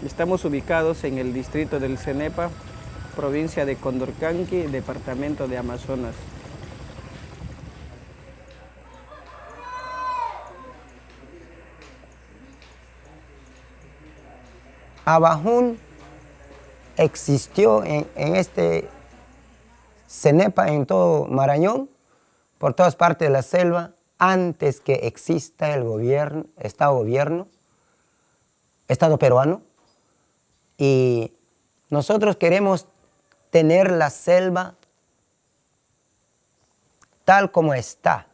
Estamos ubicados en el distrito del Cenepa, provincia de Condorcanqui, departamento de Amazonas. Abajún existió en este Cenepa, en todo Marañón, por todas partes de la selva, antes que exista el gobierno, Estado peruano. Y nosotros queremos tener la selva tal como está.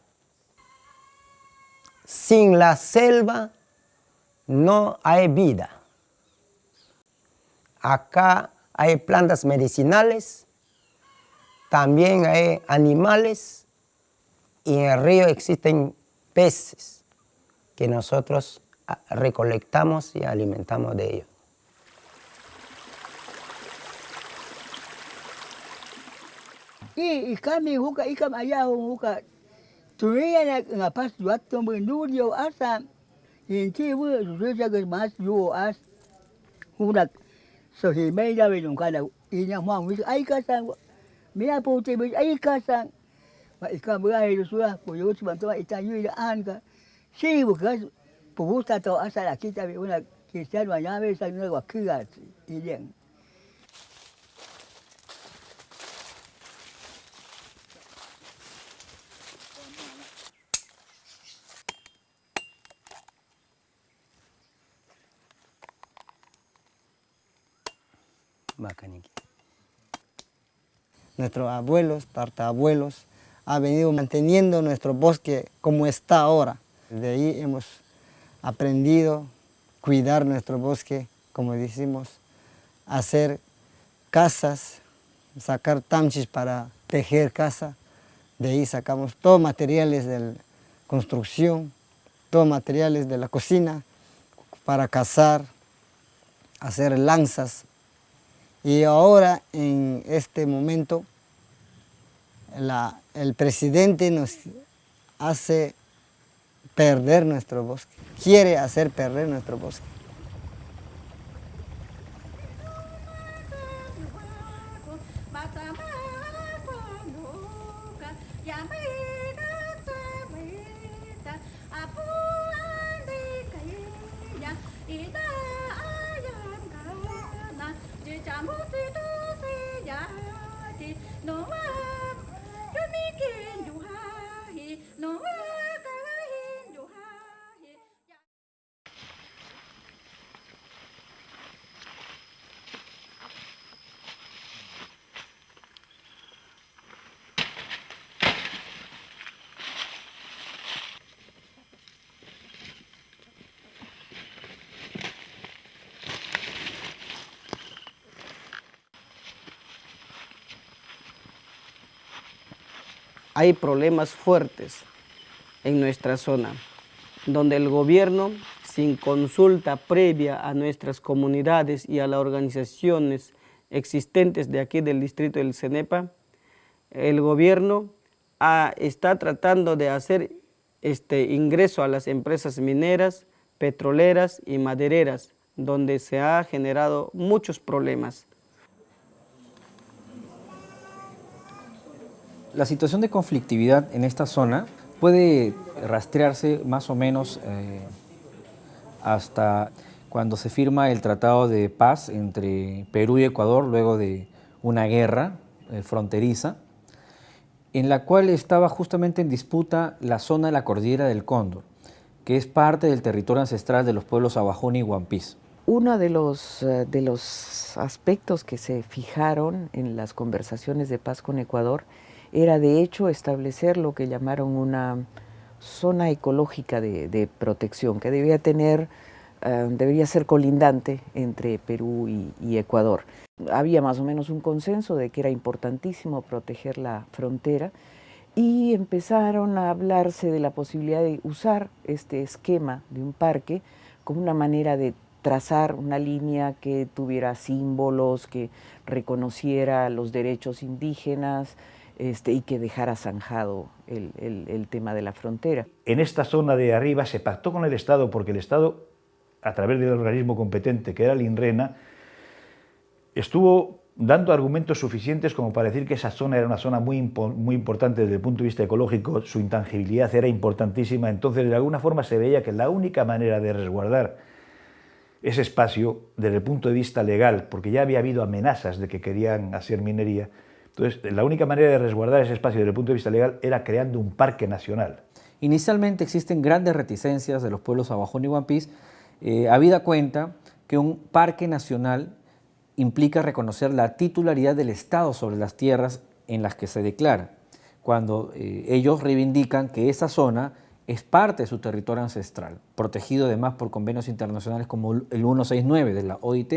Sin la selva no hay vida. Acá hay plantas medicinales, también hay animales y en el río existen peces que nosotros recolectamos y alimentamos de ellos. Y kami huka ikam ayah huka tuya na pas juat tombe nudio asa inti wu suja ke mas yo as hudak so hi me ya be nung kana inya mo wis ai ka sang mia po te be ai ka sang ba ikam ba ai suya po yo tu bantu ita yu ida an ka si bu ka po busta to asa la kita be una cristiano allá be sang no wa kya y bien. Nuestros abuelos, tartabuelos, han venido manteniendo nuestro bosque como está ahora. De ahí hemos aprendido a cuidar nuestro bosque, como decimos, hacer casas, sacar tamchis para tejer casa. De ahí sacamos todos materiales de construcción, todos materiales de la cocina para cazar, hacer lanzas. Y ahora, en este momento, el presidente nos hace perder nuestro bosque, quiere hacer perder nuestro bosque. Hay problemas fuertes en nuestra zona, donde el gobierno, sin consulta previa a nuestras comunidades y a las organizaciones existentes de aquí del distrito del Cenepa, el gobierno está tratando de hacer ingreso a las empresas mineras, petroleras y madereras, donde se ha generado muchos problemas. La situación de conflictividad en esta zona puede rastrearse más o menos hasta cuando se firma el Tratado de Paz entre Perú y Ecuador, luego de una guerra fronteriza, en la cual estaba justamente en disputa la zona de la Cordillera del Cóndor, que es parte del territorio ancestral de los pueblos Abajún y Huampís. Uno de los aspectos que se fijaron en las conversaciones de paz con Ecuador era de hecho establecer lo que llamaron una zona ecológica de protección, que debería ser colindante entre Perú y Ecuador. Había más o menos un consenso de que era importantísimo proteger la frontera y empezaron a hablarse de la posibilidad de usar este esquema de un parque como una manera de trazar una línea que tuviera símbolos, que reconociera los derechos indígenas, y que dejara zanjado el tema de la frontera. En esta zona de arriba se pactó con el Estado porque el Estado a través del organismo competente, que era el INRENA, estuvo dando argumentos suficientes como para decir que esa zona era una zona muy importante desde el punto de vista ecológico, su intangibilidad era importantísima, entonces de alguna forma se veía que la única manera de resguardar ese espacio desde el punto de vista legal, porque ya había habido amenazas de que querían hacer minería, entonces la única manera de resguardar ese espacio desde el punto de vista legal era creando un parque nacional. Inicialmente existen grandes reticencias de los pueblos Abajún y Wampis, habida cuenta que un parque nacional implica reconocer la titularidad del Estado sobre las tierras en las que se declara, cuando ellos reivindican que esa zona es parte de su territorio ancestral, protegido además por convenios internacionales como el 169 de la OIT.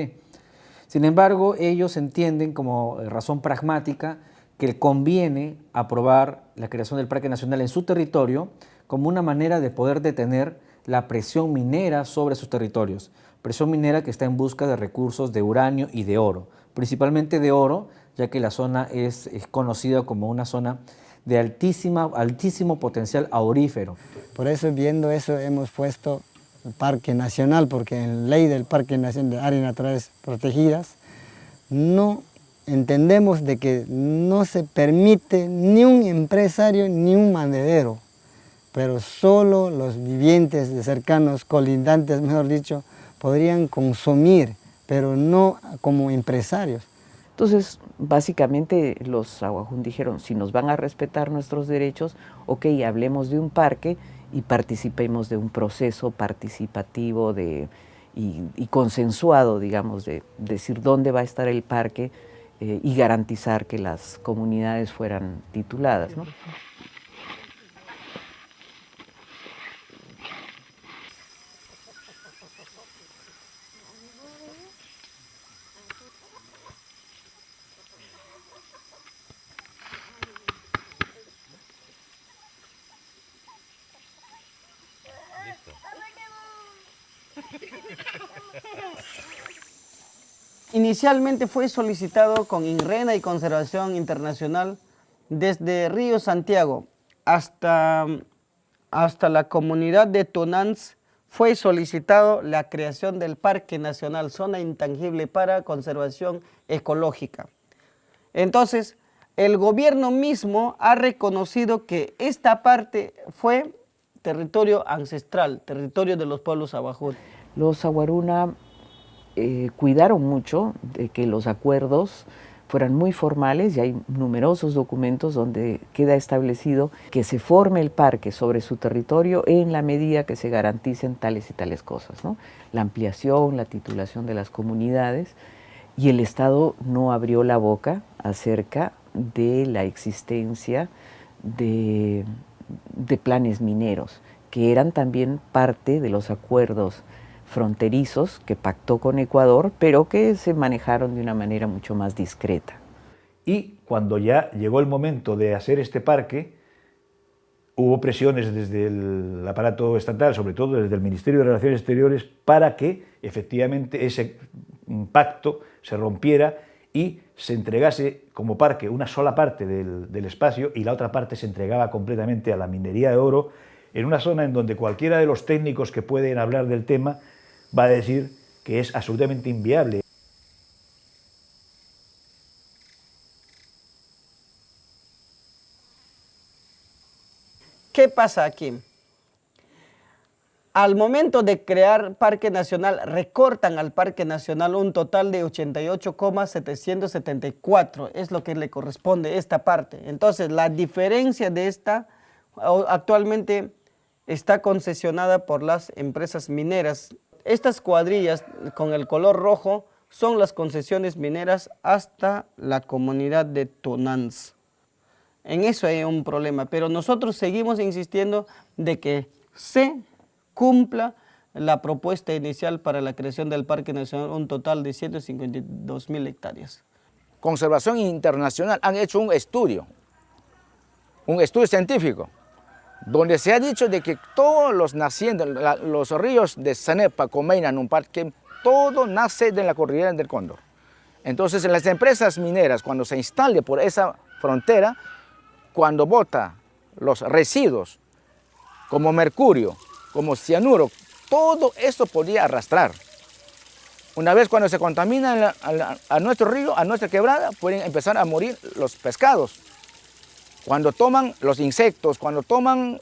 Sin embargo, ellos entienden como razón pragmática que conviene aprobar la creación del Parque Nacional en su territorio como una manera de poder detener la presión minera sobre sus territorios, presión minera que está en busca de recursos de uranio y de oro, principalmente de oro, ya que la zona es conocida como una zona de altísimo potencial aurífero. Por eso, viendo eso, hemos puesto el Parque Nacional, porque en ley del Parque Nacional de Áreas Naturales Protegidas no entendemos de que no se permite ni un empresario ni un mandadero, pero solo los vivientes de cercanos, colindantes, mejor dicho, podrían consumir, pero no como empresarios. Entonces, básicamente los Awajún dijeron, si nos van a respetar nuestros derechos, ok, hablemos de un parque y participemos de un proceso participativo y consensuado, digamos, de decir dónde va a estar el parque y garantizar que las comunidades fueran tituladas, ¿no? Inicialmente fue solicitado con INRENA y Conservación Internacional desde Río Santiago hasta la comunidad de Tonans. Fue solicitado la creación del Parque Nacional, zona intangible para conservación ecológica. Entonces, el gobierno mismo ha reconocido que esta parte fue territorio ancestral, territorio de los pueblos Abajún. Los Aguaruna cuidaron mucho de que los acuerdos fueran muy formales y hay numerosos documentos donde queda establecido que se forme el parque sobre su territorio en la medida que se garanticen tales y tales cosas, ¿no? La ampliación, la titulación de las comunidades, y el Estado no abrió la boca acerca de la existencia de planes mineros, que eran también parte de los acuerdos fronterizos que pactó con Ecuador, pero que se manejaron de una manera mucho más discreta. Y cuando ya llegó el momento de hacer este parque, hubo presiones desde el aparato estatal, sobre todo desde el Ministerio de Relaciones Exteriores, para que efectivamente ese pacto se rompiera y se entregase como parque una sola parte del espacio y la otra parte se entregaba completamente a la minería de oro, en una zona en donde cualquiera de los técnicos que pueden hablar del tema va a decir que es absolutamente inviable. ¿Qué pasa aquí? Al momento de crear Parque Nacional, recortan al Parque Nacional un total de 88,774, es lo que le corresponde esta parte. Entonces, la diferencia de esta actualmente está concesionada por las empresas mineras. Estas cuadrillas con el color rojo son las concesiones mineras hasta la comunidad de Tonans. En eso hay un problema, pero nosotros seguimos insistiendo de que se cumpla la propuesta inicial para la creación del Parque Nacional, un total de 152.000 hectáreas. Conservación Internacional han hecho un estudio científico, donde se ha dicho de que todos los nacientes, los ríos de Sanepa, Comeina, Numparque, todo nace de la cordillera del Cóndor. Entonces, las empresas mineras, cuando se instale por esa frontera, cuando bota los residuos, como mercurio, como cianuro, todo esto podía arrastrar. Una vez cuando se contamina a nuestro río, a nuestra quebrada, pueden empezar a morir los pescados. Cuando toman los insectos, cuando toman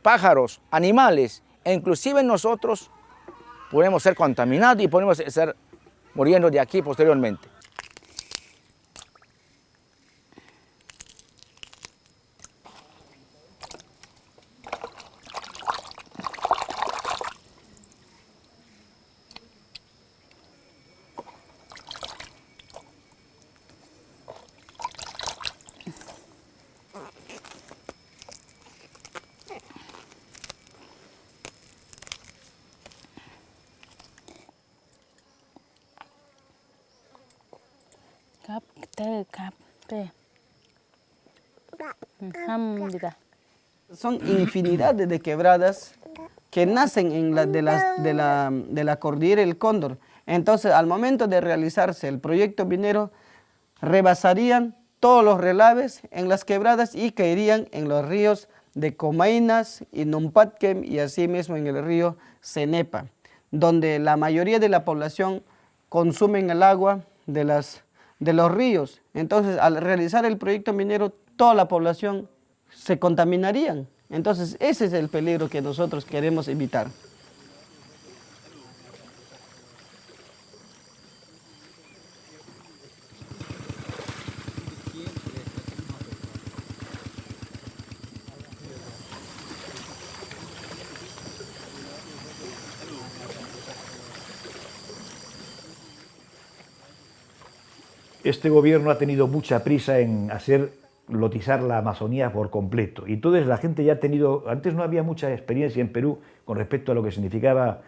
pájaros, animales, e inclusive nosotros podemos ser contaminados y podemos estar muriendo de aquí posteriormente. Son infinidades de quebradas que nacen de la cordillera del Cóndor. Entonces, al momento de realizarse el proyecto minero, rebasarían todos los relaves en las quebradas y caerían en los ríos de Comainas y Numpatquem y asimismo en el río Cenepa, donde la mayoría de la población consumen el agua de los ríos. Entonces, al realizar el proyecto minero, toda la población se contaminarían. Entonces, ese es el peligro que nosotros queremos evitar. Este gobierno ha tenido mucha prisa en lotizar la Amazonía por completo. Y entonces la gente ya ha tenido, antes no había mucha experiencia en Perú con respecto a lo que significaba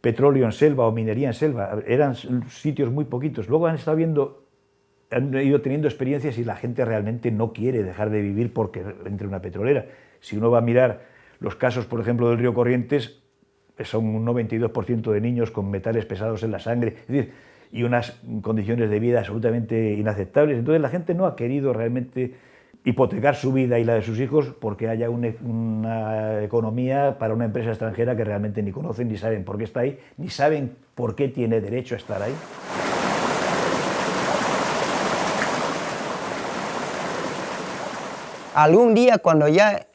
petróleo en selva o minería en selva. Eran sitios muy poquitos. Luego han ido teniendo experiencias y la gente realmente no quiere dejar de vivir porque entre una petrolera. Si uno va a mirar los casos, por ejemplo, del río Corrientes, son un 92% de niños con metales pesados en la sangre. Es decir, y unas condiciones de vida absolutamente inaceptables. Entonces la gente no ha querido realmente hipotecar su vida y la de sus hijos porque haya una economía para una empresa extranjera que realmente ni conocen, ni saben por qué está ahí, ni saben por qué tiene derecho a estar ahí. Algún día cuando ya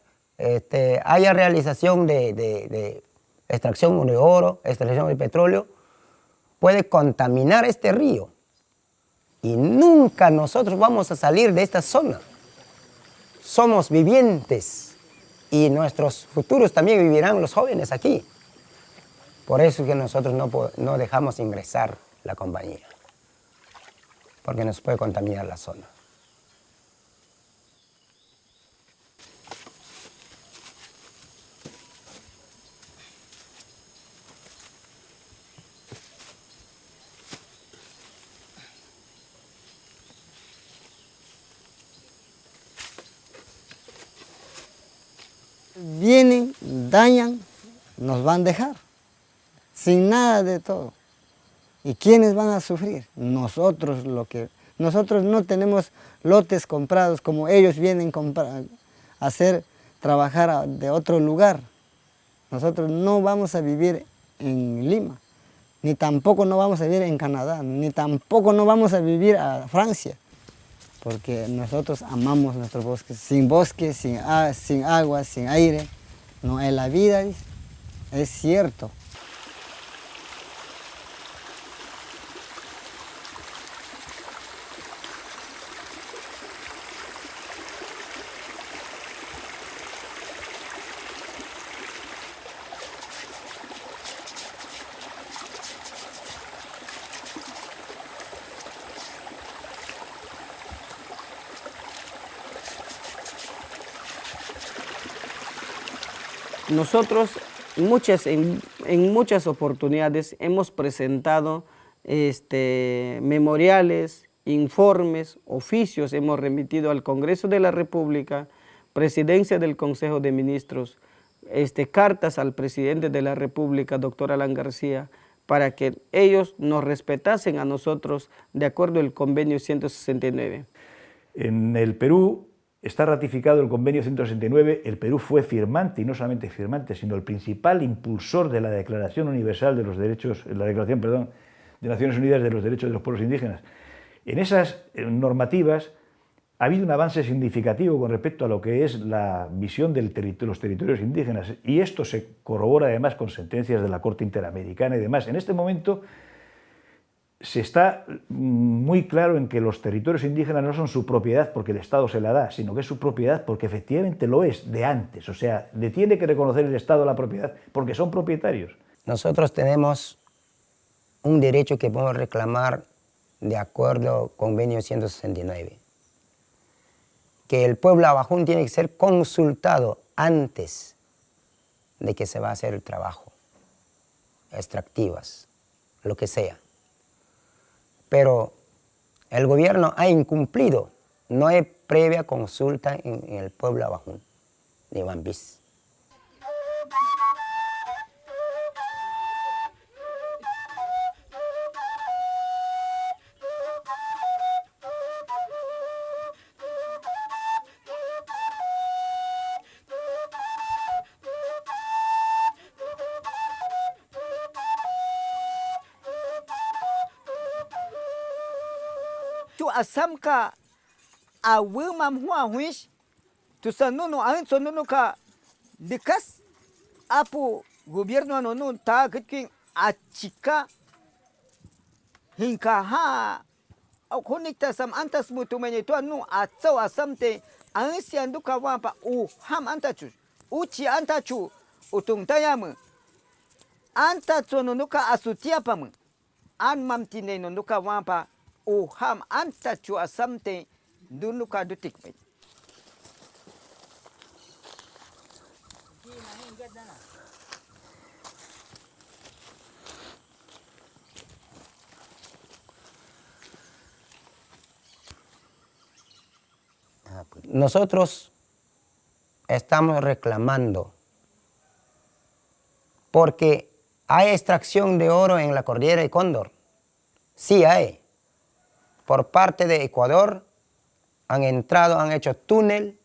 haya realización de extracción de oro, extracción de petróleo, puede contaminar este río y nunca nosotros vamos a salir de esta zona. Somos vivientes y nuestros futuros también vivirán los jóvenes aquí. Por eso es que nosotros no dejamos ingresar la compañía, porque nos puede contaminar la zona. Vienen, dañan, nos van a dejar, sin nada de todo. ¿Y quiénes van a sufrir? Nosotros, nosotros no tenemos lotes comprados como ellos vienen a trabajar de otro lugar. Nosotros no vamos a vivir en Lima, ni tampoco no vamos a vivir en Canadá, ni tampoco no vamos a vivir a Francia. Porque nosotros amamos nuestros bosques. Sin bosque, sin agua, sin aire, no hay la vida, es cierto. Nosotros en muchas oportunidades hemos presentado memoriales, informes, oficios, hemos remitido al Congreso de la República, Presidencia del Consejo de Ministros, cartas al Presidente de la República, doctor Alan García, para que ellos nos respetasen a nosotros de acuerdo al Convenio 169. En el Perú está ratificado el convenio 169, el Perú fue firmante, y no solamente firmante, sino el principal impulsor de la Declaración Universal de los Derechos, la Declaración, perdón, de Naciones Unidas de los Derechos de los Pueblos Indígenas. En esas normativas ha habido un avance significativo con respecto a lo que es la visión de los territorios indígenas, y esto se corrobora además con sentencias de la Corte Interamericana y demás. En este momento se está muy claro en que los territorios indígenas no son su propiedad porque el Estado se la da, sino que es su propiedad porque efectivamente lo es de antes. O sea, le tiene que reconocer el Estado la propiedad porque son propietarios. Nosotros tenemos un derecho que podemos reclamar de acuerdo al convenio 169, que el pueblo abajún tiene que ser consultado antes de que se va a hacer el trabajo, extractivas, lo que sea. Pero el gobierno ha incumplido, no hay previa consulta en el pueblo abajún de Bambis. Tu asam ka awumam hua huish tu sanunu ain sonunu ka dikas apu gobierno anonu ta kitkin achika hinka ha akunikta sam antas mutu menye tu anu atsau asamte ansi anduka wampa ham antachu uchi antachu utung tayam anta sonunuka asutiapam an mamtine nonuka wampa ham antachu asamte dunuka dutikme. Nosotros estamos reclamando porque hay extracción de oro en la cordillera de Cóndor. Sí hay. Por parte de Ecuador han entrado, han hecho túnel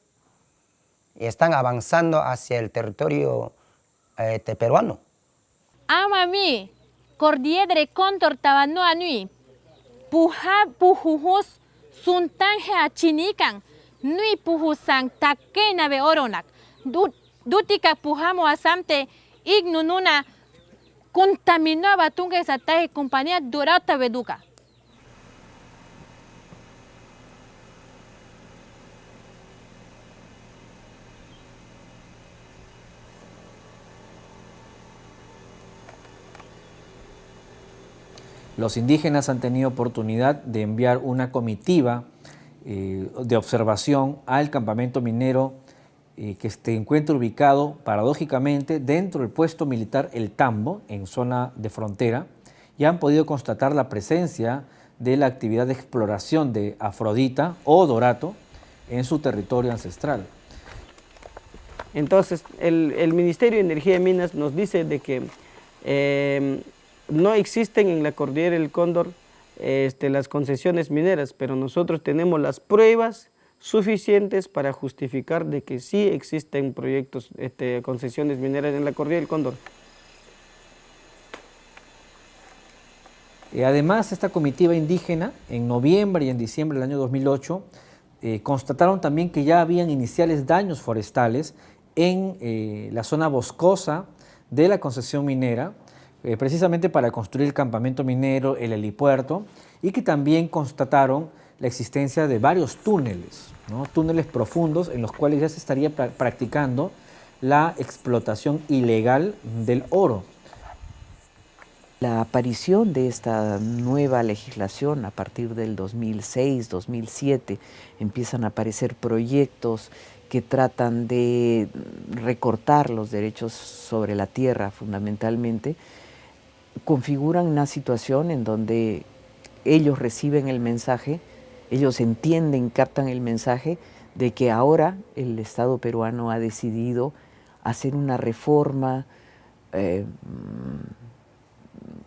y están avanzando hacia el territorio peruano. Amami, cordillera de Cóndor tabano anui, pujujus suntanje achinikan, nui pujusan takena be oronak, dutika pujamo asamte ignununa contaminó batunga esa taje compañía durata beduca. Los indígenas han tenido oportunidad de enviar una comitiva de observación al campamento minero que se encuentra ubicado paradójicamente dentro del puesto militar El Tambo, en zona de frontera, y han podido constatar la presencia de la actividad de exploración de Afrodita o Dorato en su territorio ancestral. Entonces, el Ministerio de Energía y Minas nos dice de que no existen en la cordillera del Cóndor las concesiones mineras, pero nosotros tenemos las pruebas suficientes para justificar de que sí existen proyectos, concesiones mineras en la cordillera del Cóndor. Además, esta comitiva indígena, en noviembre y en diciembre del año 2008, constataron también que ya habían iniciales daños forestales en la zona boscosa de la concesión minera, precisamente para construir el campamento minero, el helipuerto, y que también constataron la existencia de varios túneles, ¿no? Túneles profundos en los cuales ya se estaría practicando la explotación ilegal del oro. La aparición de esta nueva legislación a partir del 2006, 2007, empiezan a aparecer proyectos que tratan de recortar los derechos sobre la tierra fundamentalmente, configuran una situación en donde ellos reciben el mensaje, ellos entienden, captan el mensaje de que ahora el Estado peruano ha decidido hacer una reforma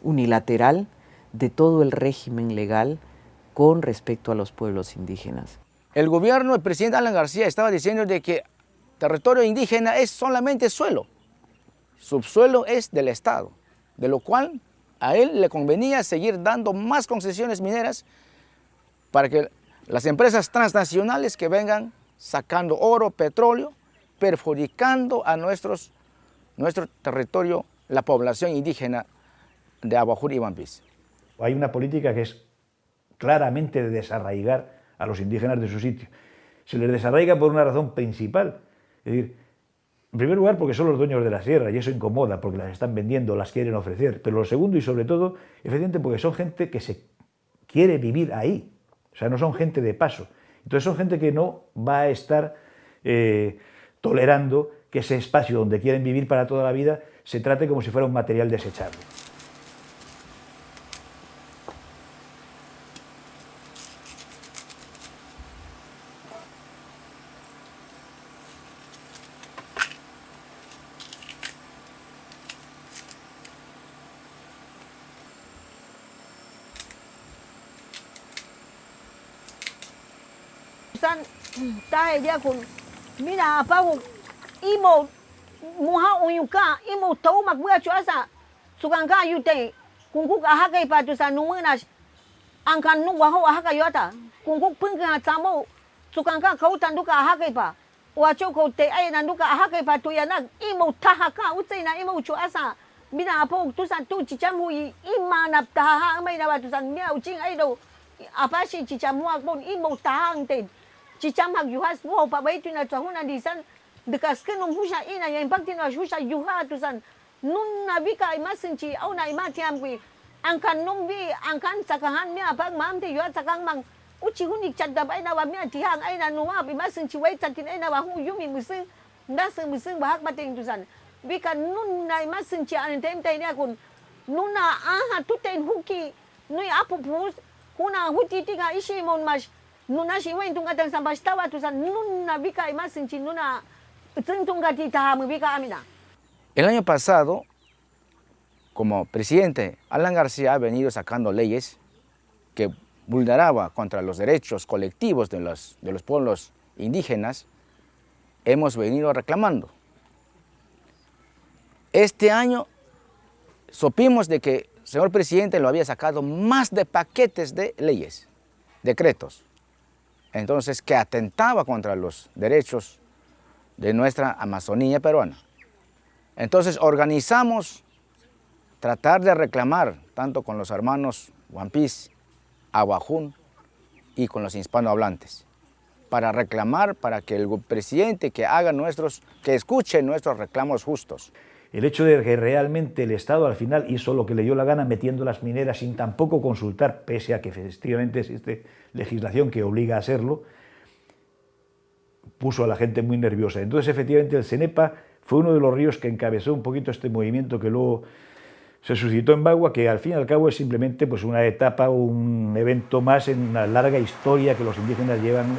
unilateral de todo el régimen legal con respecto a los pueblos indígenas. el gobierno del presidente Alan García estaba diciendo de que territorio indígena es solamente suelo, subsuelo es del Estado, de lo cual a él le convenía seguir dando más concesiones mineras para que las empresas transnacionales que vengan sacando oro, petróleo, perjudicando a nuestro territorio, la población indígena de Aguajún y Wampis. Hay una política que es claramente de desarraigar a los indígenas de su sitio. Se les desarraiga por una razón principal, es decir, en primer lugar porque son los dueños de la sierra y eso incomoda porque las están vendiendo, las quieren ofrecer, pero lo segundo y sobre todo, efectivamente porque son gente que se quiere vivir ahí, o sea, no son gente de paso. Entonces son gente que no va a estar tolerando que ese espacio donde quieren vivir para toda la vida se trate como si fuera un material desechable. Tahe dia kun mina apago imo muha uyuka imo tau makbuya chuasa sukangka yute kungkuk ahaka ipatu sa numunas angkan nu waho ahaka yota kungkuk pungka tamo sukangka kau tanduka ahaka ipa wacho kau te ai nanduka ahaka ipatu yana imo tahaka utsaina imo chuasa mina apago tusan tu chichamu imana taha mai na batu san mia uching ai do apa si chichamu akbon imo tahang te Cicamag yuhas wow pa ba ito na tahuna disan dekas kenum husha ina yang paktin na husha yuha tusan nun nabika imasin ci au na imatiam kui angkan numbi angkan sakahan mia pag mamte yuha sakang mang uci hunik cadda ba ina wa mia tihang ai na nuwa imasin ci wai tatin ai na wa hu yumi musing musing bahak bating tusan bika nun na imasin ci anin tem tay ni akun nuna aha tutain huki nui apu pus kuna huti tiga isi mon mas nuna si wen tung katang sampai tawa tu san nuna bika imasin chi nuna tung kati tahamu bika amina. El año pasado, como presidente, Alan García ha venido sacando leyes que vulneraban contra los derechos colectivos de los pueblos indígenas. Hemos venido reclamando. Este año supimos de que el señor presidente lo había sacado más de paquetes de leyes, decretos. Entonces, que atentaba contra los derechos de nuestra Amazonía peruana. Entonces, organizamos tratar de reclamar, tanto con los hermanos Wampis, Aguajún y con los hispanohablantes, para reclamar, para que el presidente que escuche nuestros reclamos justos. El hecho de que realmente el Estado al final hizo lo que le dio la gana metiendo las mineras sin tampoco consultar, pese a que efectivamente existe legislación que obliga a hacerlo, puso a la gente muy nerviosa. Entonces efectivamente el Cenepa fue uno de los ríos que encabezó un poquito este movimiento que luego se suscitó en Bagua, que al fin y al cabo es simplemente pues, una etapa, un evento más en una larga historia que los indígenas llevan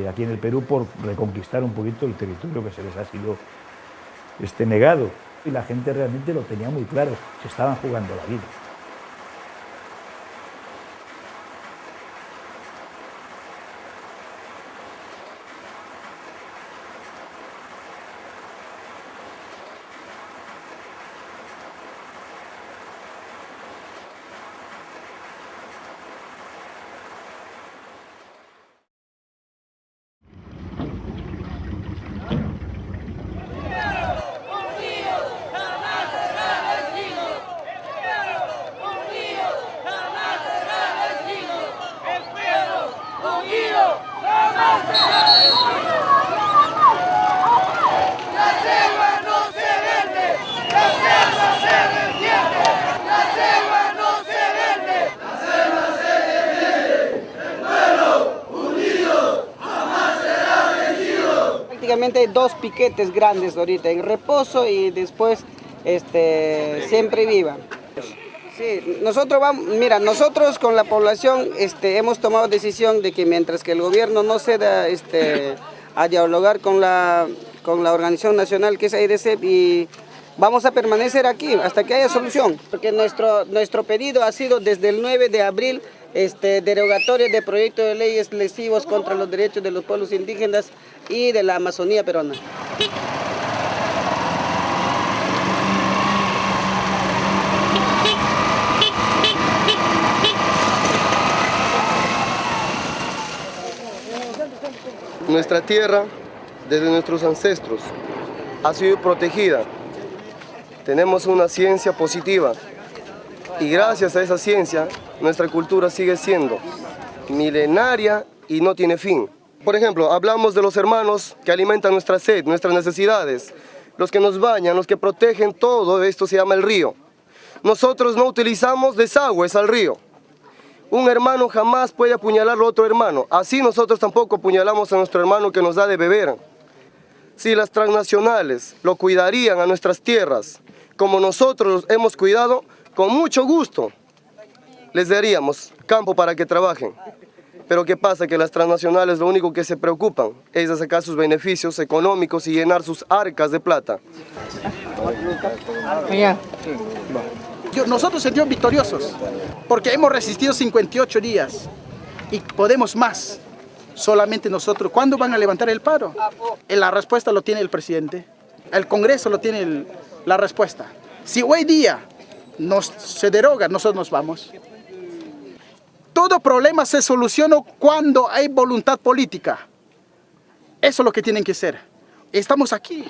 aquí en el Perú por reconquistar un poquito el territorio que se les ha sido negado. Y la gente realmente lo tenía muy claro, se estaban jugando la vida. Prácticamente 2 piquetes grandes ahorita, en reposo y después siempre viva. Sí, nosotros con la población hemos tomado decisión de que mientras que el gobierno no ceda a dialogar con la organización nacional que es AIDC, y vamos a permanecer aquí hasta que haya solución, porque nuestro pedido ha sido desde el 9 de abril derogatorias de proyectos de leyes lesivos contra los derechos de los pueblos indígenas y de la Amazonía peruana. Nuestra tierra, desde nuestros ancestros, ha sido protegida. Tenemos una ciencia positiva y gracias a esa ciencia, nuestra cultura sigue siendo milenaria y no tiene fin. Por ejemplo, hablamos de los hermanos que alimentan nuestra sed, nuestras necesidades, los que nos bañan, los que protegen, todo esto se llama el río. Nosotros no utilizamos desagües al río. Un hermano jamás puede apuñalar a otro hermano, así nosotros tampoco apuñalamos a nuestro hermano que nos da de beber. Si las transnacionales lo cuidarían a nuestras tierras, como nosotros los hemos cuidado, con mucho gusto les daríamos campo para que trabajen. Pero ¿qué pasa? Que las transnacionales lo único que se preocupan es de sacar sus beneficios económicos y llenar sus arcas de plata. Nosotros sentimos victoriosos porque hemos resistido 58 días y podemos más. Solamente nosotros. ¿Cuándo van a levantar el paro? La respuesta lo tiene el presidente. El Congreso lo tiene la respuesta. Si hoy día se deroga, nosotros nos vamos. Todo problema se soluciona cuando hay voluntad política. Eso es lo que tienen que hacer. Estamos aquí.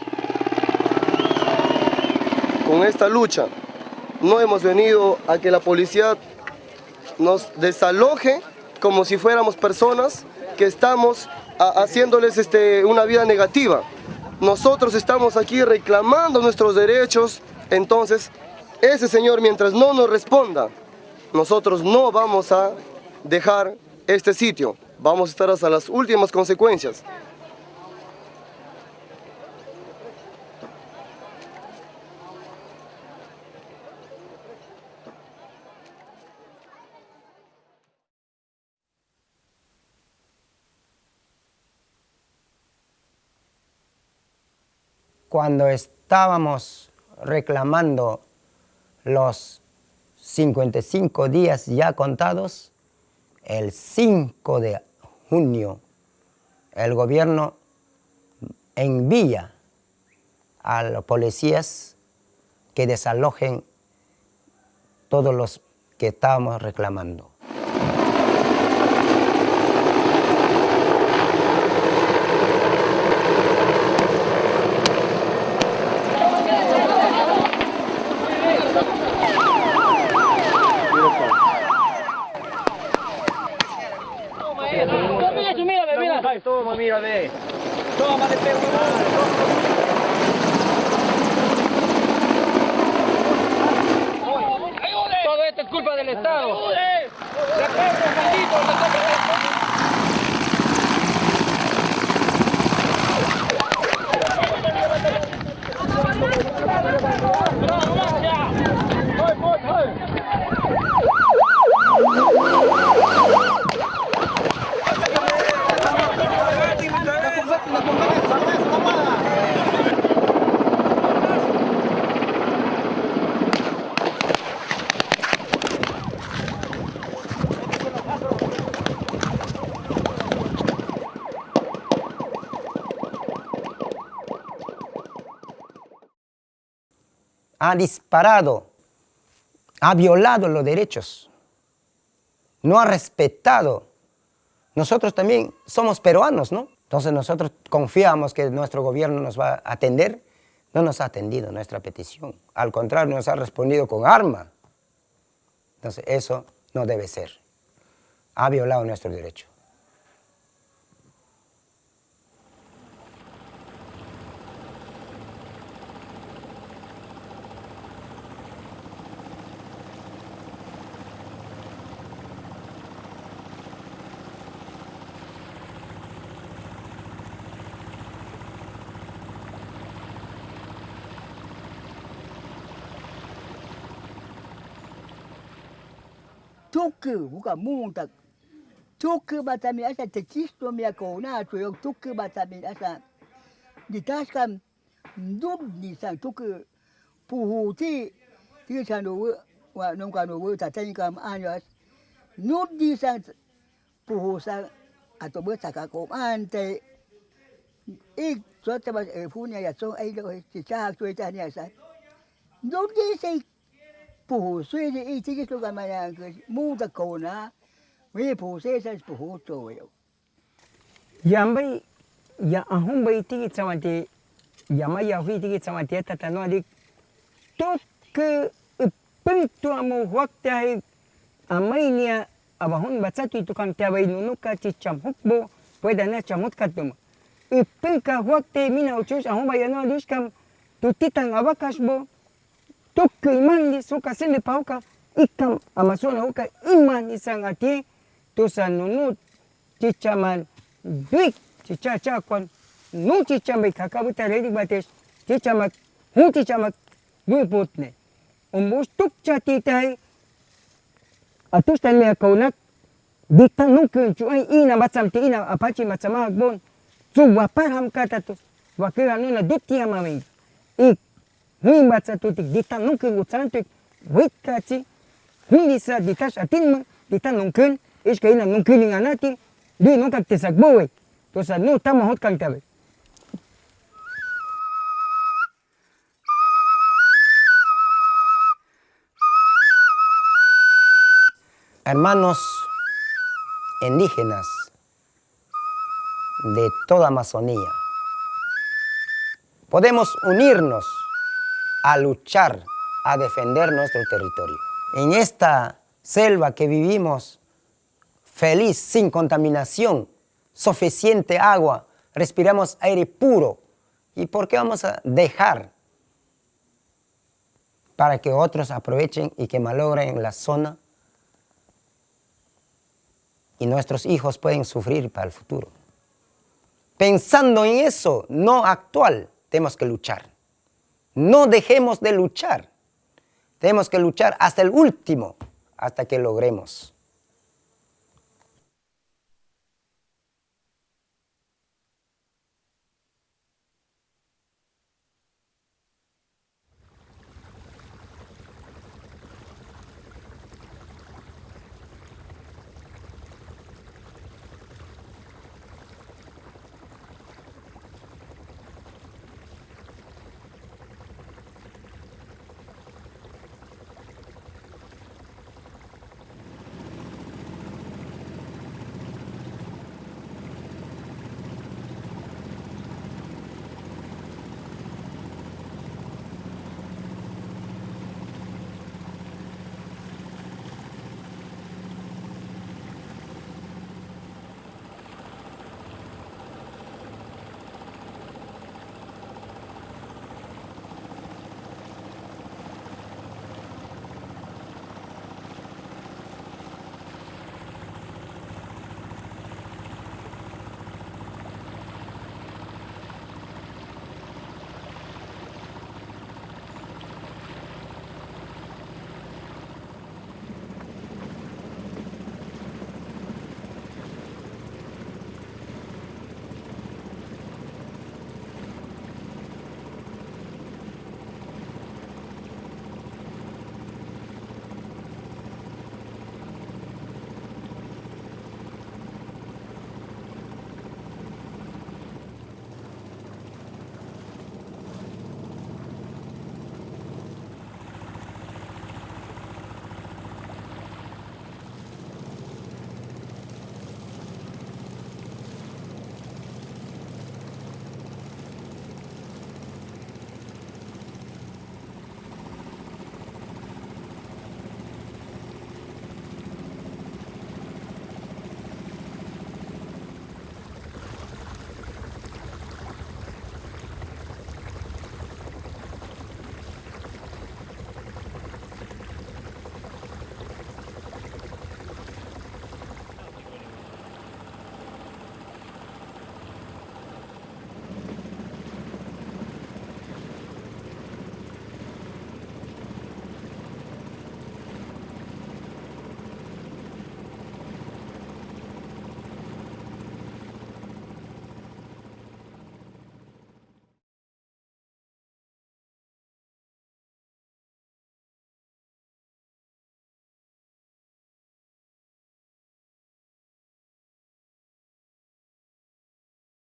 Con esta lucha no hemos venido a que la policía nos desaloje como si fuéramos personas que estamos haciéndoles una vida negativa. Nosotros estamos aquí reclamando nuestros derechos, entonces ese señor mientras no nos responda, nosotros no vamos a dejar este sitio, vamos a estar hasta las últimas consecuencias. Cuando estábamos reclamando los 55 días ya contados, el 5 de junio el gobierno envía a los policías que desalojen todos los que estábamos reclamando. Toma, mírame. Toma, le pego. Todo esto es culpa del Estado. ¡Le pego, maldito! Ha disparado, ha violado los derechos, no ha respetado. Nosotros también somos peruanos, ¿no? Entonces nosotros confiamos que nuestro gobierno nos va a atender. No nos ha atendido nuestra petición. Al contrario, nos ha respondido con arma. Entonces eso no debe ser. Ha violado nuestro derecho. Tuku buka muntak. Tuku batami asa techisto mi akona tuyo tuku batami asa ditaskan dub di sang tuku puhu ti sanu wa nongkanu wa tatani kam anyas no dicen puhusan atau bersakakom ante ik suatu punya ya so ai lo cicak tu itu ni asal no dice puhusui di itu tu kan mana muda kona we puhusai saya puhuso yo Yambai ya ahum bai tigi tsamati yama ya hui tigi tsamati tatano adik tot ke pentu amu waktu hai amainya abahun baca tu kan tiabai nunuka cicam hukbo pueda na camut katuma ipenka waktu mina uchus ahum bai no diskam tu titan abakas bo tok iman di suka sini pauka ikam amasona uka iman isangati tu sanunut cicaman duit cica kon nu cica mai kakak buta ready bates cica mak hu cica mak dui putne umbus tuk cati tai atus tan me kaunak ditang nungkeun cuai ina macam ti ina apaci macam agbon tu wapaham kata tu wakira nuna dutia mamai ik hui baca tu tik ditang nungkeun utsantik wait kaci hui bisa ditas atin ditang nungkeun is kaina nungkeun nganati di nunca te sakbowe entonces no estamos hot cantabe Hermanos indígenas de toda Amazonía, podemos unirnos a luchar, a defender nuestro territorio. En esta selva que vivimos feliz, sin contaminación, suficiente agua, respiramos aire puro. ¿Y por qué vamos a dejar para que otros aprovechen y que malogren la zona? Y nuestros hijos pueden sufrir para el futuro. Pensando en eso, no actual, tenemos que luchar. No dejemos de luchar. Tenemos que luchar hasta el último, hasta que logremos.